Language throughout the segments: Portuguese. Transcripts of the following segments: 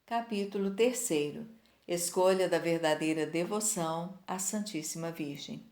Capítulo 3. Escolha da verdadeira devoção à Santíssima Virgem.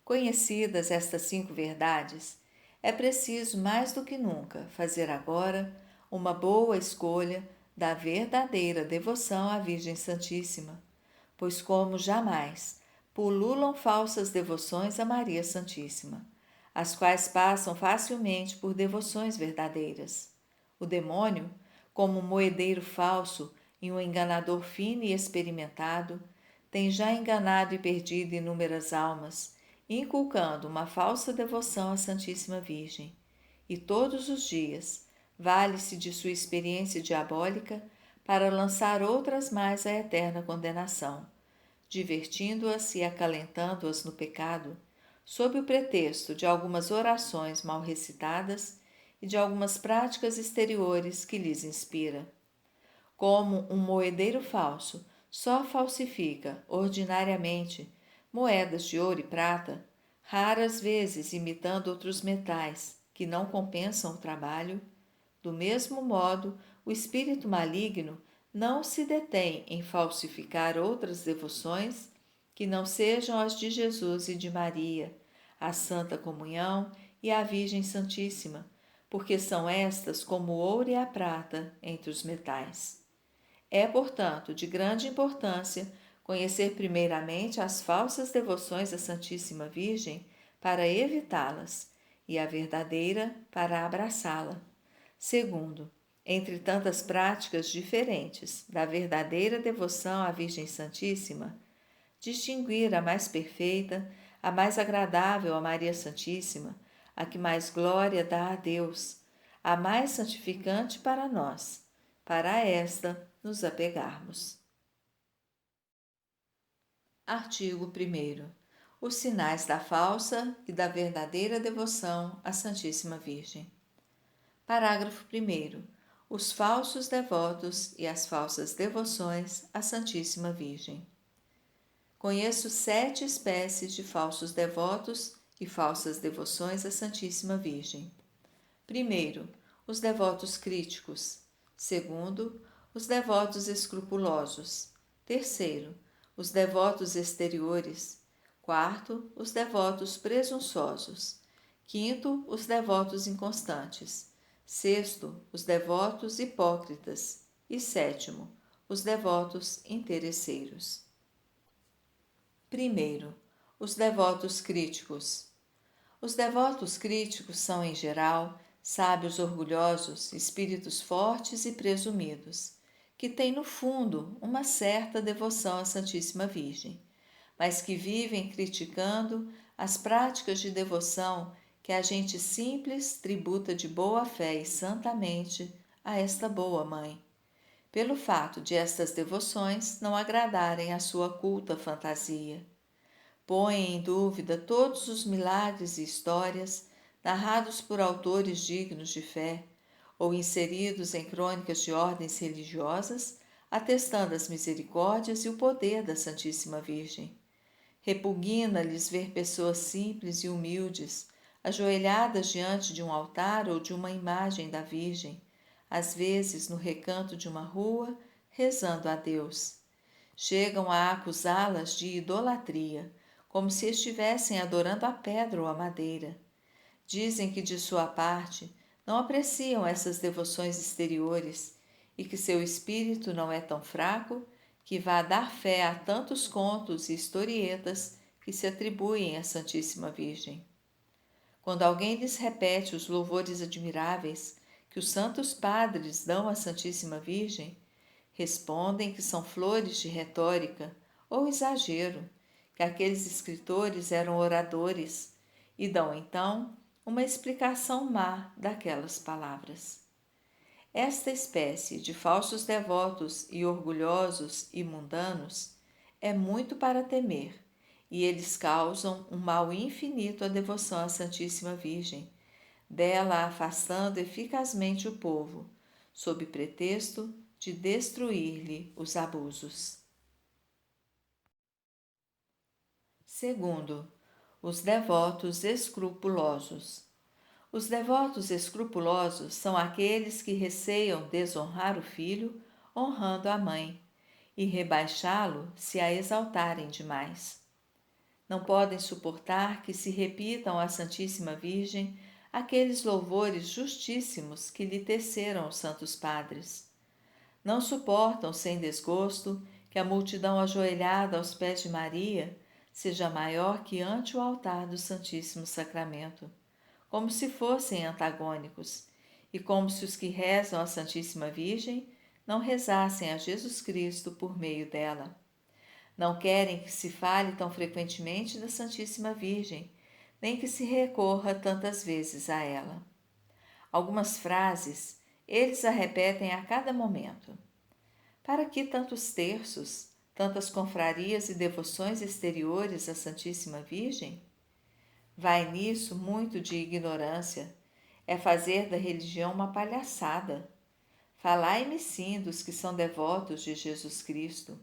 Conhecidas estas 5 verdades, é preciso mais do que nunca fazer agora uma boa escolha da verdadeira devoção à Virgem Santíssima, pois como jamais pululam falsas devoções a Maria Santíssima, as quais passam facilmente por devoções verdadeiras. O demônio, como um moedeiro falso e um enganador fino e experimentado, tem já enganado e perdido inúmeras almas, inculcando uma falsa devoção à Santíssima Virgem. E todos os dias vale-se de sua experiência diabólica para lançar outras mais à eterna condenação, divertindo-as e acalentando-as no pecado, sob o pretexto de algumas orações mal recitadas e de algumas práticas exteriores que lhes inspira. Como um moedeiro falso só falsifica, ordinariamente, moedas de ouro e prata, raras vezes imitando outros metais que não compensam o trabalho, do mesmo modo, o espírito maligno não se detém em falsificar outras devoções que não sejam as de Jesus e de Maria, a Santa Comunhão e a Virgem Santíssima, porque são estas como o ouro e a prata entre os metais. É, portanto, de grande importância conhecer primeiramente as falsas devoções à Santíssima Virgem para evitá-las e a verdadeira para abraçá-la. Segundo, entre tantas práticas diferentes da verdadeira devoção à Virgem Santíssima, distinguir a mais perfeita, a mais agradável a Maria Santíssima, a que mais glória dá a Deus, a mais santificante para nós, para esta nos apegarmos. Artigo 1º. Os sinais da falsa e da verdadeira devoção à Santíssima Virgem. Parágrafo 1º. Os falsos devotos e as falsas devoções à Santíssima Virgem. Conheço 7 espécies de falsos devotos e falsas devoções à Santíssima Virgem. Primeiro, os devotos críticos. Segundo, os devotos escrupulosos. Terceiro, os devotos exteriores. Quarto, os devotos presunçosos. Quinto, os devotos inconstantes. Sexto, os devotos hipócritas. E sétimo, os devotos interesseiros. Primeiro, os devotos críticos. Os devotos críticos são, em geral, sábios orgulhosos, espíritos fortes e presumidos, que têm no fundo uma certa devoção à Santíssima Virgem, mas que vivem criticando as práticas de devoção que a gente simples tributa de boa fé e santamente a esta boa mãe, pelo fato de estas devoções não agradarem à sua culta fantasia. Põem em dúvida todos os milagres e histórias narrados por autores dignos de fé ou inseridos em crônicas de ordens religiosas, atestando as misericórdias e o poder da Santíssima Virgem. Repugna-lhes ver pessoas simples e humildes, ajoelhadas diante de um altar ou de uma imagem da Virgem, às vezes no recanto de uma rua, rezando a Deus. Chegam a acusá-las de idolatria, como se estivessem adorando a pedra ou a madeira. Dizem que, de sua parte, não apreciam essas devoções exteriores e que seu espírito não é tão fraco que vá dar fé a tantos contos e historietas que se atribuem à Santíssima Virgem. Quando alguém lhes repete os louvores admiráveis que os santos padres dão à Santíssima Virgem, respondem que são flores de retórica ou exagero, que aqueles escritores eram oradores, e dão então uma explicação má daquelas palavras. Esta espécie de falsos devotos e orgulhosos e mundanos é muito para temer, e eles causam um mal infinito à devoção à Santíssima Virgem, dela afastando eficazmente o povo, sob pretexto de destruir-lhe os abusos. Segundo, os devotos escrupulosos. Os devotos escrupulosos são aqueles que receiam desonrar o filho honrando a mãe, e rebaixá-lo se a exaltarem demais. Não podem suportar que se repitam à Santíssima Virgem aqueles louvores justíssimos que lhe teceram os santos padres. Não suportam sem desgosto que a multidão ajoelhada aos pés de Maria seja maior que ante o altar do Santíssimo Sacramento, como se fossem antagônicos, e como se os que rezam à Santíssima Virgem não rezassem a Jesus Cristo por meio dela. Não querem que se fale tão frequentemente da Santíssima Virgem, nem que se recorra tantas vezes a ela. Algumas frases eles a repetem a cada momento. Para que tantos terços, tantas confrarias e devoções exteriores à Santíssima Virgem? Vai nisso muito de ignorância, é fazer da religião uma palhaçada. Falai-me sim dos que são devotos de Jesus Cristo,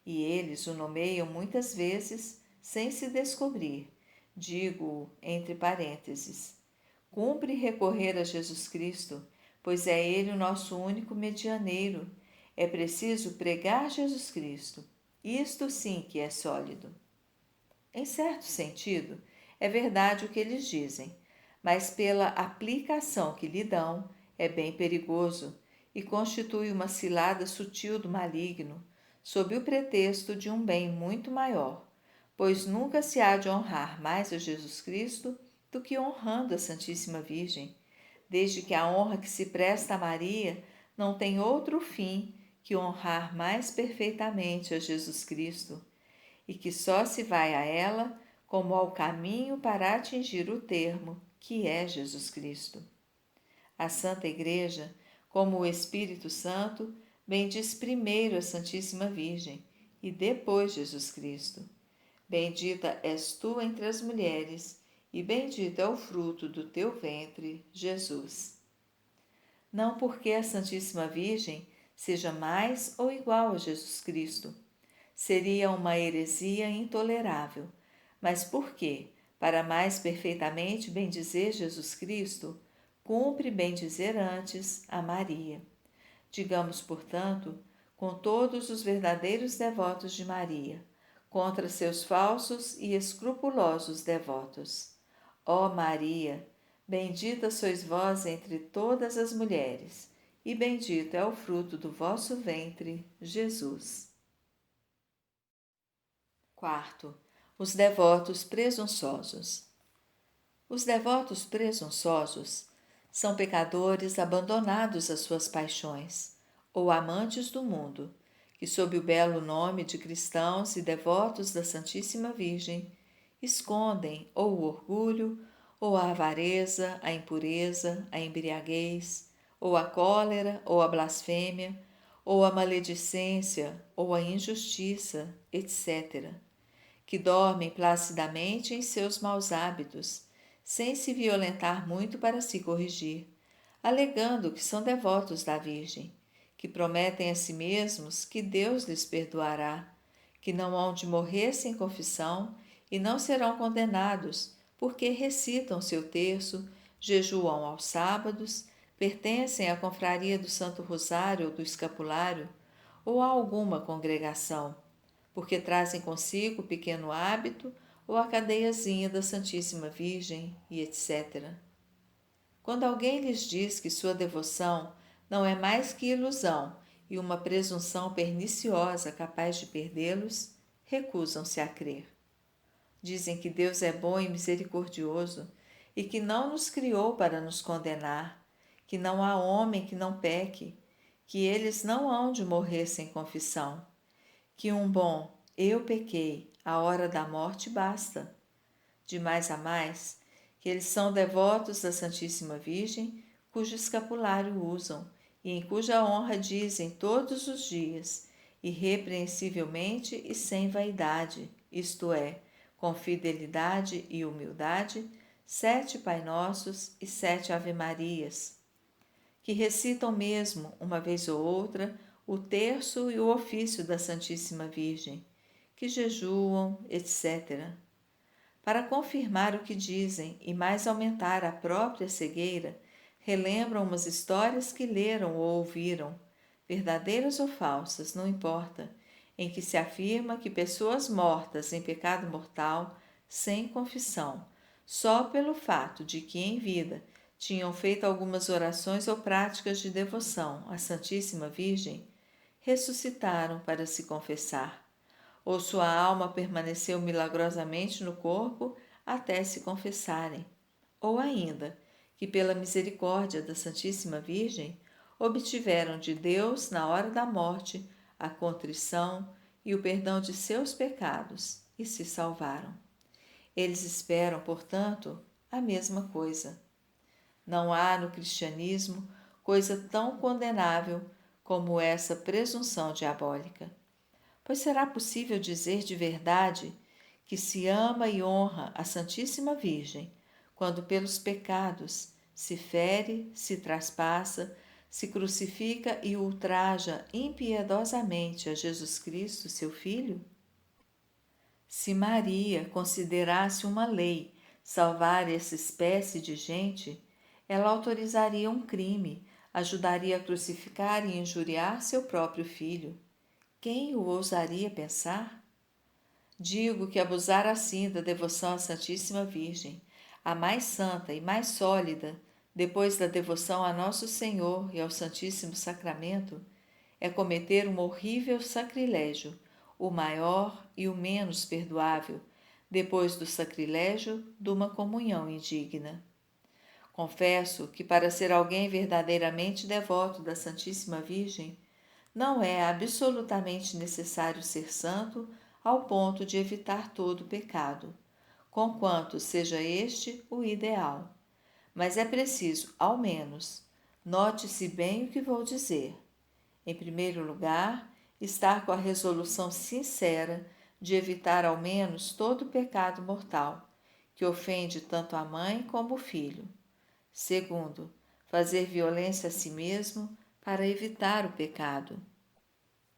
e eles o nomeiam muitas vezes sem se descobrir, digo entre parênteses. Cumpre recorrer a Jesus Cristo, pois é Ele o nosso único medianeiro. É preciso pregar Jesus Cristo. Isto sim que é sólido. Em certo sentido, é verdade o que eles dizem, mas pela aplicação que lhe dão, é bem perigoso e constitui uma cilada sutil do maligno, sob o pretexto de um bem muito maior, pois nunca se há de honrar mais a Jesus Cristo do que honrando a Santíssima Virgem, desde que a honra que se presta a Maria não tem outro fim que honrar mais perfeitamente a Jesus Cristo, e que só se vai a ela como ao caminho para atingir o termo, que é Jesus Cristo. A Santa Igreja, como o Espírito Santo, bendiz primeiro a Santíssima Virgem e depois Jesus Cristo. Bendita és tu entre as mulheres, e bendito é o fruto do teu ventre, Jesus. Não porque a Santíssima Virgem seja mais ou igual a Jesus Cristo. Seria uma heresia intolerável, mas porque, para mais perfeitamente bendizer Jesus Cristo, cumpre bendizer antes a Maria. Digamos, portanto, com todos os verdadeiros devotos de Maria, contra seus falsos e escrupulosos devotos. Ó Maria, bendita sois vós entre todas as mulheres, e bendito é o fruto do vosso ventre, Jesus. Quarto, os devotos presunçosos. Os devotos presunçosos são pecadores abandonados às suas paixões, ou amantes do mundo, que, sob o belo nome de cristãos e devotos da Santíssima Virgem, escondem ou o orgulho, ou a avareza, a impureza, a embriaguez, ou a cólera, ou a blasfêmia, ou a maledicência, ou a injustiça, etc., que dormem placidamente em seus maus hábitos, sem se violentar muito para se corrigir, alegando que são devotos da Virgem, que prometem a si mesmos que Deus lhes perdoará, que não hão de morrer sem confissão e não serão condenados, porque recitam seu terço, jejuam aos sábados, pertencem à confraria do Santo Rosário ou do Escapulário, ou a alguma congregação, porque trazem consigo o pequeno hábito ou a cadeiazinha da Santíssima Virgem e etc. Quando alguém lhes diz que sua devoção não é mais que ilusão e uma presunção perniciosa capaz de perdê-los, recusam-se a crer. Dizem que Deus é bom e misericordioso e que não nos criou para nos condenar, que não há homem que não peque, que eles não hão de morrer sem confissão, que um bom eu pequei, a hora da morte basta. De mais a mais, que eles são devotos da Santíssima Virgem, cujo escapulário usam e em cuja honra dizem todos os dias, irrepreensivelmente e sem vaidade, isto é, com fidelidade e humildade, 7 Pai Nossos e 7 Ave-Marias, que recitam mesmo, uma vez ou outra, o terço e o ofício da Santíssima Virgem, que jejuam, etc. Para confirmar o que dizem e mais aumentar a própria cegueira, relembram umas histórias que leram ou ouviram, verdadeiras ou falsas, não importa, em que se afirma que pessoas mortas em pecado mortal, sem confissão, só pelo fato de que em vida tinham feito algumas orações ou práticas de devoção à Santíssima Virgem, ressuscitaram para se confessar, ou sua alma permaneceu milagrosamente no corpo até se confessarem, ou ainda, que pela misericórdia da Santíssima Virgem obtiveram de Deus, na hora da morte, a contrição e o perdão de seus pecados e se salvaram. Eles esperam, portanto, a mesma coisa. Não há no cristianismo coisa tão condenável como essa presunção diabólica. Pois será possível dizer de verdade que se ama e honra a Santíssima Virgem, quando pelos pecados se fere, se traspassa, se crucifica e ultraja impiedosamente a Jesus Cristo, seu Filho? Se Maria considerasse uma lei salvar essa espécie de gente, ela autorizaria um crime, ajudaria a crucificar e injuriar seu próprio filho. Quem o ousaria pensar? Digo que abusar assim da devoção à Santíssima Virgem, a mais santa e mais sólida, depois da devoção a Nosso Senhor e ao Santíssimo Sacramento, é cometer um horrível sacrilégio, o maior e o menos perdoável, depois do sacrilégio de uma comunhão indigna. Confesso que para ser alguém verdadeiramente devoto da Santíssima Virgem, não é absolutamente necessário ser santo ao ponto de evitar todo pecado, conquanto seja este o ideal. Mas é preciso, ao menos, note-se bem o que vou dizer. Em primeiro lugar, estar com a resolução sincera de evitar ao menos todo pecado mortal, que ofende tanto a mãe como o filho. Segundo, fazer violência a si mesmo para evitar o pecado.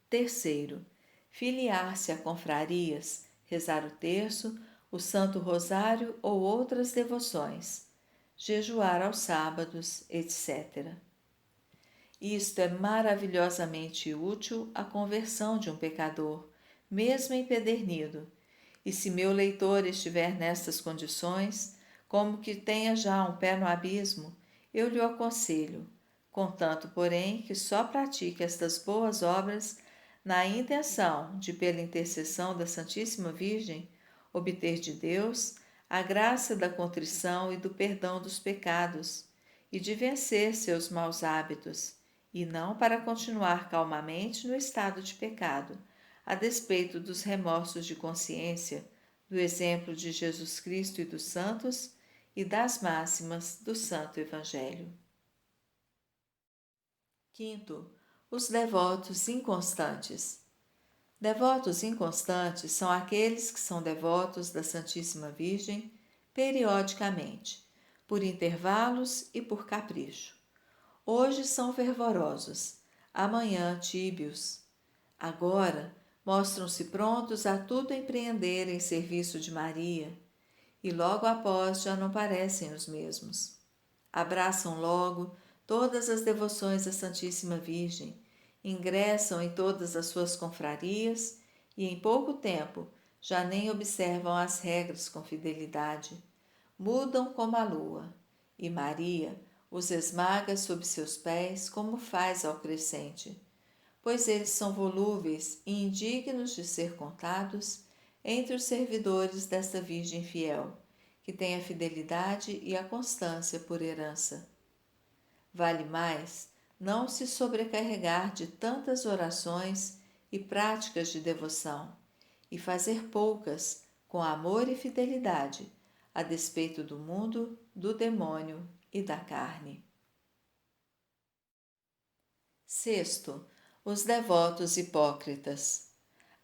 Terceiro, filiar-se a confrarias, rezar o terço, o Santo Rosário ou outras devoções, jejuar aos sábados, etc. Isto é maravilhosamente útil à conversão de um pecador, mesmo empedernido, e se meu leitor estiver nestas condições, como que tenha já um pé no abismo, eu lhe aconselho, contanto, porém, que só pratique estas boas obras na intenção de, pela intercessão da Santíssima Virgem, obter de Deus a graça da contrição e do perdão dos pecados, e de vencer seus maus hábitos, e não para continuar calmamente no estado de pecado, a despeito dos remorsos de consciência, do exemplo de Jesus Cristo e dos santos e das máximas do Santo Evangelho. Quinto, os devotos inconstantes. Devotos inconstantes são aqueles que são devotos da Santíssima Virgem periodicamente, por intervalos e por capricho. Hoje são fervorosos, amanhã tíbios. Agora mostram-se prontos a tudo empreender em serviço de Maria, e logo após já não parecem os mesmos. Abraçam logo todas as devoções à Santíssima Virgem, ingressam em todas as suas confrarias e em pouco tempo já nem observam as regras com fidelidade. Mudam como a lua, e Maria os esmaga sob seus pés como faz ao crescente, pois eles são volúveis e indignos de ser contados entre os servidores desta Virgem fiel, que tem a fidelidade e a constância por herança. Vale mais não se sobrecarregar de tantas orações e práticas de devoção, e fazer poucas com amor e fidelidade, a despeito do mundo, do demônio e da carne. Sexto, os devotos hipócritas.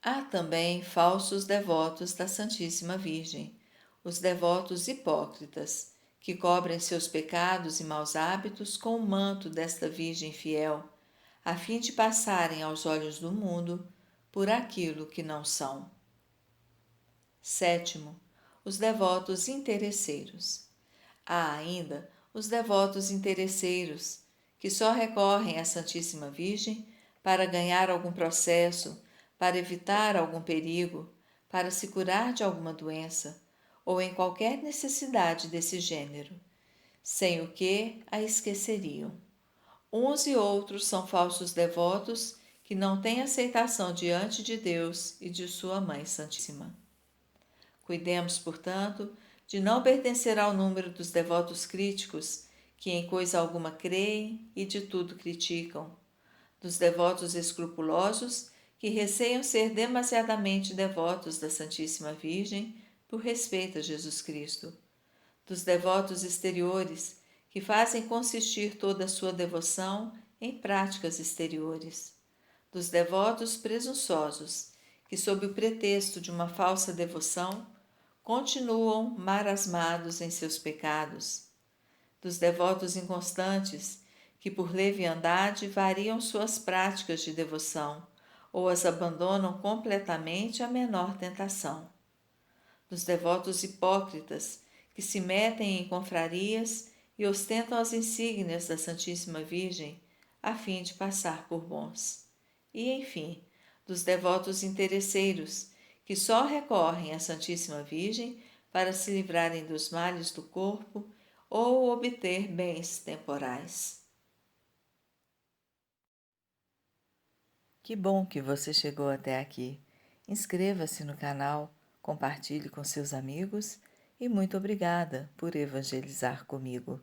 Há também falsos devotos da Santíssima Virgem, os devotos hipócritas, que cobrem seus pecados e maus hábitos com o manto desta Virgem fiel, a fim de passarem aos olhos do mundo por aquilo que não são. Sétimo, os devotos interesseiros. Há ainda os devotos interesseiros, que só recorrem à Santíssima Virgem para ganhar algum processo, para evitar algum perigo, para se curar de alguma doença ou em qualquer necessidade desse gênero, sem o que a esqueceriam. Uns e outros são falsos devotos que não têm aceitação diante de Deus e de sua Mãe Santíssima. Cuidemos, portanto, de não pertencer ao número dos devotos críticos que em coisa alguma creem e de tudo criticam, dos devotos escrupulosos que receiam ser demasiadamente devotos da Santíssima Virgem por respeito a Jesus Cristo, dos devotos exteriores que fazem consistir toda a sua devoção em práticas exteriores, dos devotos presunçosos que, sob o pretexto de uma falsa devoção, continuam marasmados em seus pecados, dos devotos inconstantes que, por leviandade, variam suas práticas de devoção ou as abandonam completamente à menor tentação, dos devotos hipócritas que se metem em confrarias e ostentam as insígnias da Santíssima Virgem a fim de passar por bons, e, enfim, dos devotos interesseiros que só recorrem à Santíssima Virgem para se livrarem dos males do corpo ou obter bens temporais. Que bom que você chegou até aqui. Inscreva-se no canal, compartilhe com seus amigos e muito obrigada por evangelizar comigo.